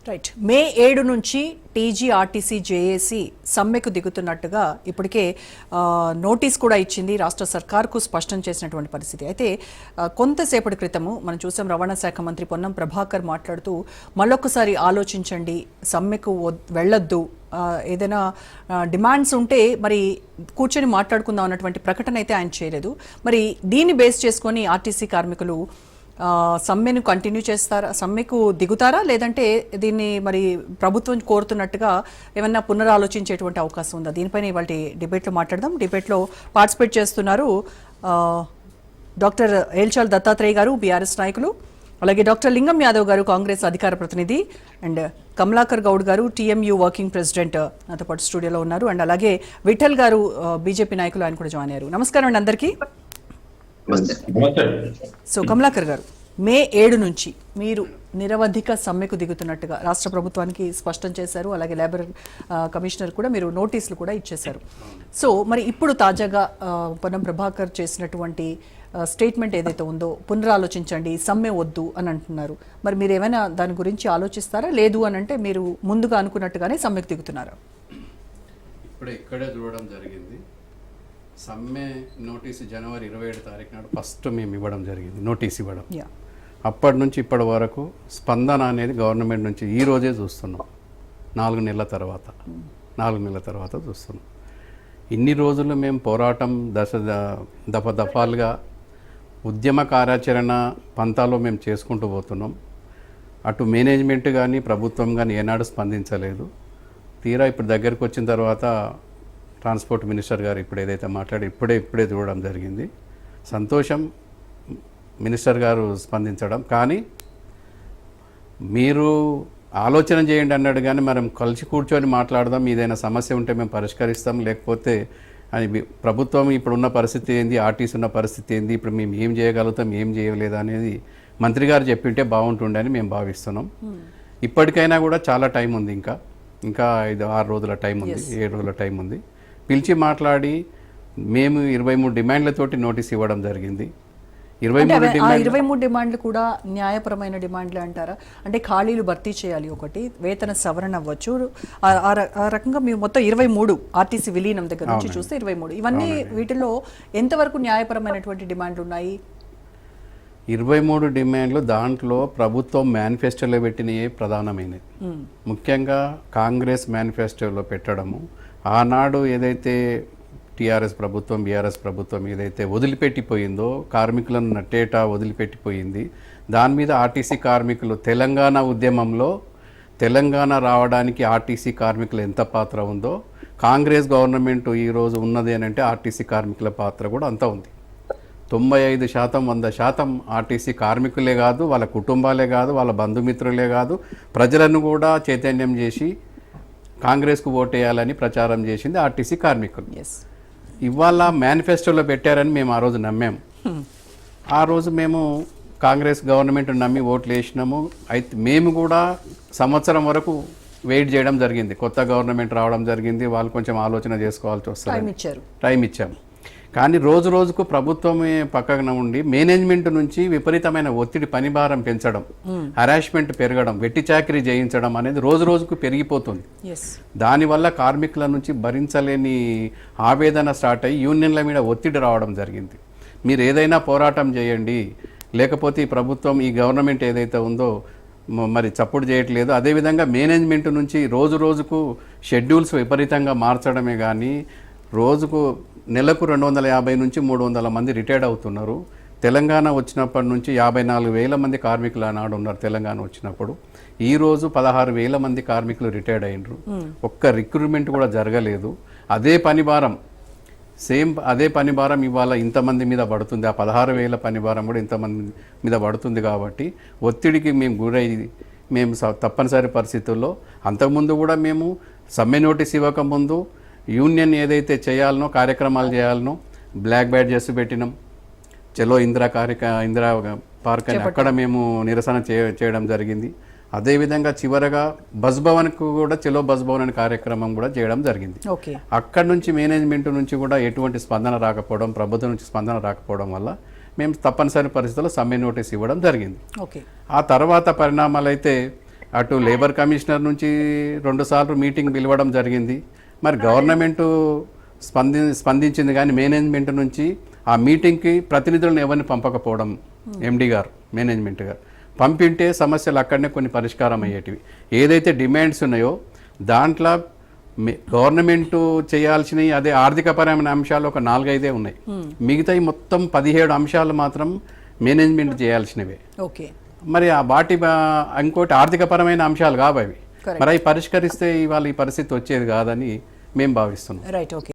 Right. మే 7 నుంచి TG RTC JAC సమ్మెకు దిగుతున్నట్టుగా ఇప్పటికే నోటీస్ కూడా ఇచ్చింది, రాష్ట్ర సర్కార్కు స్పష్టం చేసినటువంటి పరిస్థితి. అయితే కొంతసేపటి క్రితము మనం చూసాం, రవాణా శాఖ మంత్రి పొన్నం ప్రభాకర్ మాట్లాడుతూ మళ్ళొక్కసారి ఆలోచించండి, సమ్మెకు వెళ్ళొద్దు, ఏదైనా డిమాండ్స్ ఉంటే మరి కూర్చొని మాట్లాడుకుందాం అన్నటువంటి ప్రకటన అయితే ఆయన చేయలేదు. మరి దీన్ని బేస్ చేసుకొని ఆర్టీసీ కార్మికులు సమ్మెను కంటిన్యూ చేస్తారా, సమ్మెకు దిగుతారా, లేదంటే దీన్ని మరి ప్రభుత్వం కోరుతున్నట్టుగా ఏమన్నా పునరాలోచించేటువంటి అవకాశం ఉందా? దీనిపైన ఇవాళ డిబేట్లో మాట్లాడదాం. డిబేట్లో పార్టిసిపేట్ చేస్తున్నారు డాక్టర్ ఏల్చాల్ దత్తాత్రేయ గారు, బీఆర్ఎస్ నాయకులు, అలాగే డాక్టర్ లింగం యాదవ్ గారు, కాంగ్రెస్ అధికార ప్రతినిధి, అండ్ కమలాకర్ గౌడ్ గారు, టీఎంయూ వర్కింగ్ ప్రెసిడెంట్ నాతో పాటు స్టూడియోలో ఉన్నారు, అండ్ అలాగే విఠల్ గారు, బీజేపీ నాయకులు, ఆయన కూడా జాయిన్ అయ్యారు. నమస్కారం అండి అందరికీ. సో కమలాకర్ గారు, మే 7 నుంచి మీరు నిరవధిక సమ్మెకు దిగుతున్నట్టుగా రాష్ట్ర ప్రభుత్వానికి స్పష్టం చేశారు, అలాగే లేబర్ కమిషనర్ కూడా మీరు నోటీసులు కూడా ఇచ్చేశారు. సో మరి ఇప్పుడు తాజాగా పొన్నం ప్రభాకర్ చేసినటువంటి స్టేట్మెంట్ ఏదైతే ఉందో, పునరాలోచించండి, సమ్మె వద్దు అని అంటున్నారు. మరి మీరు ఏమైనా దాని గురించి ఆలోచిస్తారా? లేదు అని అంటే మీరు ముందుగా అనుకున్నట్టుగానే సమ్మెకు దిగుతున్నారా? ఇప్పుడు ఇక్కడే చూడడం జరిగింది. సమ్మె నోటీసు జనవరి 27 తారీఖు నాడు ఫస్ట్ మేము ఇవ్వడం జరిగింది, నోటీస్ ఇవ్వడం. అప్పటి నుంచి ఇప్పటి వరకు స్పందన అనేది గవర్నమెంట్ నుంచి ఈ రోజే చూస్తున్నాం. 4 నెలల తర్వాత చూస్తున్నాం. ఇన్ని రోజులు మేము పోరాటం దఫాలుగా ఉద్యమ కార్యాచరణ పంతాలో మేము చేసుకుంటూ పోతున్నాం. అటు మేనేజ్మెంట్ కానీ ప్రభుత్వం కానీ ఏనాడు స్పందించలేదు. తీరా ఇప్పుడు దగ్గరికి వచ్చిన తర్వాత ట్రాన్స్పోర్ట్ మినిస్టర్ గారు ఇప్పుడు ఏదైతే మాట్లాడి ఇప్పుడే చూడడం జరిగింది. సంతోషం మినిస్టర్ గారు స్పందించడం. కానీ మీరు ఆలోచన చేయండి అన్నాడు, కానీ మనం కలిసి కూర్చొని మాట్లాడదాం, ఏదైనా సమస్య ఉంటే మేము పరిష్కరిస్తాం, లేకపోతే అని ప్రభుత్వం ఇప్పుడున్న పరిస్థితి ఏంది, ఆర్టీసీ ఉన్న పరిస్థితి ఏంది, ఇప్పుడు మేము ఏం చేయగలుగుతాం, ఏం చేయలేదు అనేది మంత్రి గారు చెప్పింటే బాగుంటుండే అని మేము భావిస్తున్నాం. ఇప్పటికైనా కూడా చాలా టైం ఉంది, ఇంకా 5-6 రోజుల టైం ఉంది, 7 రోజుల టైం ఉంది. పిలిచి మాట్లాడి మేము 23 డిమాండ్లతోటి నోటీస్ ఇవ్వడం జరిగింది. 23 డిమాండ్లు కూడా న్యాయపరమైన డిమాండ్లే అంటారా? అంటే ఖాళీలు భర్తీ చేయాలి, ఒకటి వేతన సవరణ అవ్వచ్చు, ఆ రకంగా మేము మొత్తం 23 ఆర్టీసీ విలీనం దగ్గర నుంచి చూస్తే 23, ఇవన్నీ వీటిలో ఎంతవరకు న్యాయపరమైనటువంటి డిమాండ్లు ఉన్నాయి? 23 డిమాండ్లు దాంట్లో ప్రభుత్వం మేనిఫెస్టోలో పెట్టినవి ప్రధానమైనవి. ముఖ్యంగా కాంగ్రెస్ మేనిఫెస్టోలో పెట్టడము, ఆనాడు ఏదైతే టీఆర్ఎస్ ప్రభుత్వం బీఆర్ఎస్ ప్రభుత్వం ఏదైతే వదిలిపెట్టిపోయిందో, కార్మికులను నట్టేటా వదిలిపెట్టిపోయింది, దాని మీద ఆర్టీసీ కార్మికులు తెలంగాణ ఉద్యమంలో తెలంగాణ రావడానికి ఆర్టీసీ కార్మికులు ఎంత పాత్ర ఉందో, కాంగ్రెస్ గవర్నమెంట్ ఈరోజు ఉన్నది అని అంటే ఆర్టీసీ కార్మికుల పాత్ర కూడా అంత ఉంది. 95%, 100% ఆర్టీసీ కార్మికులే కాదు, వాళ్ళ కుటుంబాలే కాదు, వాళ్ళ బంధుమిత్రులే కాదు, ప్రజలను కూడా చైతన్యం చేసి కాంగ్రెస్కు ఓటేయాలని ప్రచారం చేసింది ఆర్టీసీ కార్మికులు. ఇవాళ మేనిఫెస్టోలో పెట్టారని మేము ఆ రోజు నమ్మాము. ఆ రోజు మేము కాంగ్రెస్ గవర్నమెంట్ నమ్మి ఓట్లు వేసినాము. అయితే మేము కూడా సంవత్సరం వరకు వెయిట్ చేయడం జరిగింది. కొత్త గవర్నమెంట్ రావడం జరిగింది, వాళ్ళు కొంచెం ఆలోచన చేసుకోవాల్సి వస్తుంది, టైం ఇచ్చాము. కానీ రోజు రోజుకు ప్రభుత్వమే పక్కన ఉండి మేనేజ్మెంట్ నుంచి విపరీతమైన ఒత్తిడి, పనిభారం పెంచడం, హరాస్మెంట్ పెరగడం, వెట్టి చాకరీ చేయించడం అనేది రోజు రోజుకు పెరిగిపోతుంది. దానివల్ల కార్మికుల నుంచి భరించలేని ఆవేదన స్టార్ట్ అయ్యి యూనియన్ల మీద ఒత్తిడి రావడం జరిగింది. మీరు ఏదైనా పోరాటం చేయండి, లేకపోతే ఈ ప్రభుత్వం, ఈ గవర్నమెంట్ ఏదైతే ఉందో మరి చప్పుడు చేయట్లేదు. అదేవిధంగా మేనేజ్మెంట్ నుంచి రోజు రోజుకు షెడ్యూల్స్ విపరీతంగా మార్చడమే కానీ, రోజుకు నెలకు 250 నుంచి 300 మంది రిటైర్డ్ అవుతున్నారు. తెలంగాణ వచ్చినప్పటి నుంచి 54,000 మంది కార్మికులు ఆనాడు ఉన్నారు. తెలంగాణ వచ్చినప్పుడు ఈరోజు 16,000 మంది కార్మికులు రిటైర్డ్ అయినరు. ఒక్క రిక్రూట్మెంట్ కూడా జరగలేదు. అదే పని భారం ఇవాళ ఇంతమంది మీద పడుతుంది. ఆ 16,000 పని భారం కూడా ఇంతమంది మీద పడుతుంది. కాబట్టి ఒత్తిడికి మేము గురై మేము తప్పనిసరి పరిస్థితుల్లో, అంతకుముందు కూడా మేము సమ్మె నోటీస్ ఇవ్వకముందు యూనియన్ ఏదైతే చేయాలనో, కార్యక్రమాలు చేయాలనో, బ్లాక్ బ్యాడ్జెస్ పెట్టినాం. చలో ఇందిరా పార్క్ అని అక్కడ మేము నిరసన చేయడం జరిగింది. అదేవిధంగా చివరగా బస్ భవన్కు కూడా చలో బస్ భవన్ అనే కార్యక్రమం కూడా చేయడం జరిగింది. అక్కడ నుంచి మేనేజ్మెంట్ నుంచి కూడా ఎటువంటి స్పందన రాకపోవడం, ప్రభుత్వం నుంచి స్పందన రాకపోవడం వల్ల మేము తప్పనిసరి పరిస్థితుల్లో సమ్మె నోటీస్ ఇవ్వడం జరిగింది. ఆ తర్వాత పరిణామాలు అయితే అటు లేబర్ కమిషనర్ నుంచి 2 సార్లు మీటింగ్ పిలవడం జరిగింది. మరి గవర్నమెంట్ స్పందించింది కానీ మేనేజ్మెంట్ నుంచి ఆ మీటింగ్కి ప్రతినిధులను ఎవరిని పంపకపోవడం, ఎండి గారు మేనేజ్మెంట్ గారు పంపింటే సమస్యలు అక్కడనే కొన్ని పరిష్కారం అయ్యేటివి. ఏదైతే డిమాండ్స్ ఉన్నాయో దాంట్లో గవర్నమెంట్ చేయాల్సినవి అదే ఆర్థికపరమైన అంశాలు ఒక 4-5 ఉన్నాయి. మిగతా మొత్తం 17 అంశాలు మాత్రం మేనేజ్మెంట్ చేయాల్సినవే. ఓకే, మరి ఆ వాటి ఇంకోటి ఆర్థికపరమైన అంశాలు కావు అవి. మరి అవి పరిష్కరిస్తే ఇవాళ ఈ పరిస్థితి వచ్చేది కాదని మేము భావిస్తున్నాం. Right, okay.